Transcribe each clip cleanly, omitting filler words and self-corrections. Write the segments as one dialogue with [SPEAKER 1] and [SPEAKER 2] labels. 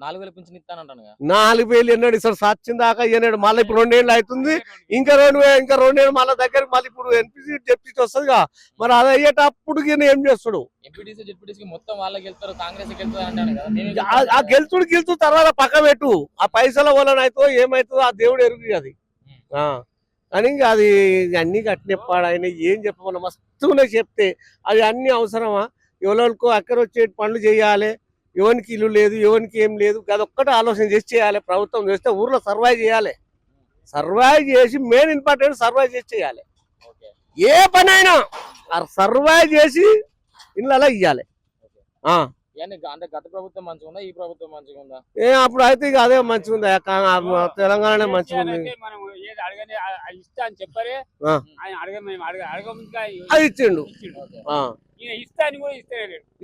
[SPEAKER 1] 4,000 pension ఇస్తానంటాను.
[SPEAKER 2] 4,000 ఎన్నాడు ఇస్తాడు? సచ్చిన దాకా ఇయ్యనాడు. మళ్ళీ ఇప్పుడు 2 ఏళ్ళు అవుతుంది. ఇంకా 2 ఏళ్ళు మళ్ళీ దగ్గరికి మళ్ళీ ఇప్పుడు ఎన్పిసి జెడ్పీసీ వస్తుందిగా, మరి అది అయ్యేటప్పుడు ఏం చేస్తాడు?
[SPEAKER 1] ఎంపీటీసీ జెడ్పీటీసీ మొత్తం వాళ్ళకి వెళ్తారు, కాంగ్రెస్ గెలుతుంది అంటాను కదా.
[SPEAKER 2] ఆ గెలుతుడు తర్వాత పక్క పెట్టు. ఆ పైసల వలన అవుతుందో ఏమవుతుందో ఆ దేవుడు ఎరుగు అది. కానీ ఇంకా అది అన్ని కట్టినప్పాడు. ఆయన ఏం చెప్పమన్నా మస్తుగా చెప్తే అది అన్ని అవసరమా? ఎవరికి అక్కడ వచ్చే పనులు చేయాలి, ఎవరికి ఇల్లు లేదు, ఎవరికి ఏం లేదు, అది ఒక్కటే ఆలోచన చేసి చేయాలి. ప్రభుత్వం చేస్తే ఊర్లో సర్వైవ్ చేయాలి. సర్వైవ్ చేసి మెయిన్ ఇంపార్టెంట్ సర్వైవ్ చేసి చేయాలి. ఏ పని అయినా సర్వైవ్ చేసి ఇళ్ళలా ఇవ్వాలి.
[SPEAKER 1] అంటే గత ప్రభుత్వం మంచిగా ఉందా, ఈ ప్రభుత్వం మంచిగా ఉందా?
[SPEAKER 2] అప్పుడు అయితే ఇక అదే మంచిగా ఉంది. తెలంగాణ మంచిగా ఉంది. అది ఇచ్చిండు.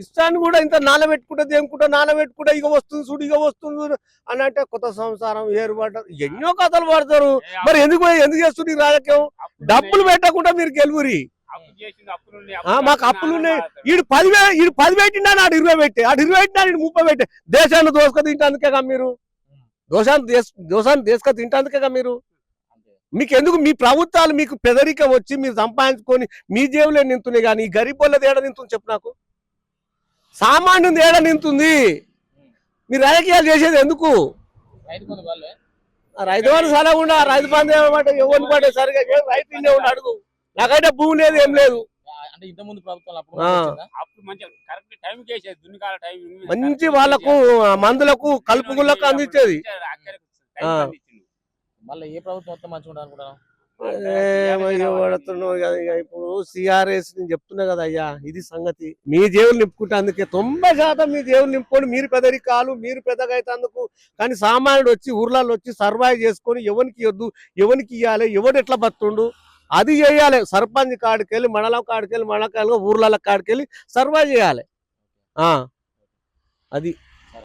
[SPEAKER 2] ఇష్టాన్ని కూడా ఇంత నానబెట్టుకుంటే ఇక వస్తుంది చూడు, ఇక వస్తుంది చూడు అని అంటే కొత్త సంసారం ఏర్పడ్డారు. ఎన్నో కథలు పడతారు. మరి ఎందుకు చేస్తుంది రాజకీయం? డబ్బులు పెట్టకుండా మీరు గెలువురి. మాకు అప్పులు ఉన్నాయి. ఈడు 10 పెట్టినా నాడు 20 పెట్టి, ఆడు 20 పెట్టినా 30 పెట్టి. దేశాన్ని దోసుక తింటానికేగా మీరు, దోషాన్ని దేశక తింటానికేగా మీరు. మీకు ఎందుకు? మీ ప్రభుత్వాలు మీకు పెదరికం వచ్చి మీరు సంపాదించుకొని మీ జేబులో నింతున్నాయి. కానీ ఈ గరీబ్ వాళ్ళది ఏడ నింతుంది చెప్పు నాకు? సామాన్యుది ఏడ నింతుంది? మీరు రాజకీయాలు చేసేది ఎందుకు? రైతు బంధు సలహా రైతు బంధు ఏమంటే ఎవరిని పడే సరిగా రైతు ఇండే ఉండి అడుగు. నాకైతే భూమి లేదు, ఏం లేదు. మంచి వాళ్ళకు మందులకు కలుపుగుళ్ళకు అందించేది.
[SPEAKER 1] మళ్ళీ ఏ ప్రభుత్వం మొత్తం మంచిగా అనుకుంటాను.
[SPEAKER 2] ఇప్పుడు సిఆర్ఎస్ నేను చెప్తున్నా కదా అయ్యా, ఇది సంగతి. మీ జేబులు నింపుకుంటే అందుకే 90% మీ జేబులు నింపుకొని మీరు పెదరికాలు మీరు పెద్దగా అయితే అందుకు. కానీ సామాన్యుడు వచ్చి ఊర్లలో వచ్చి సర్వైవ్ చేసుకొని ఎవరికి ఇవ్వద్దు, ఎవరికి ఇవ్వాలి, ఎవడు ఎట్లా బతుండు అది చేయాలి. సర్పంచ్ కాడికెళ్ళి, మండలం కాడికెళ్ళి, ఊర్ల కాడికెళ్ళి సర్వైవ్ చేయాలి. అది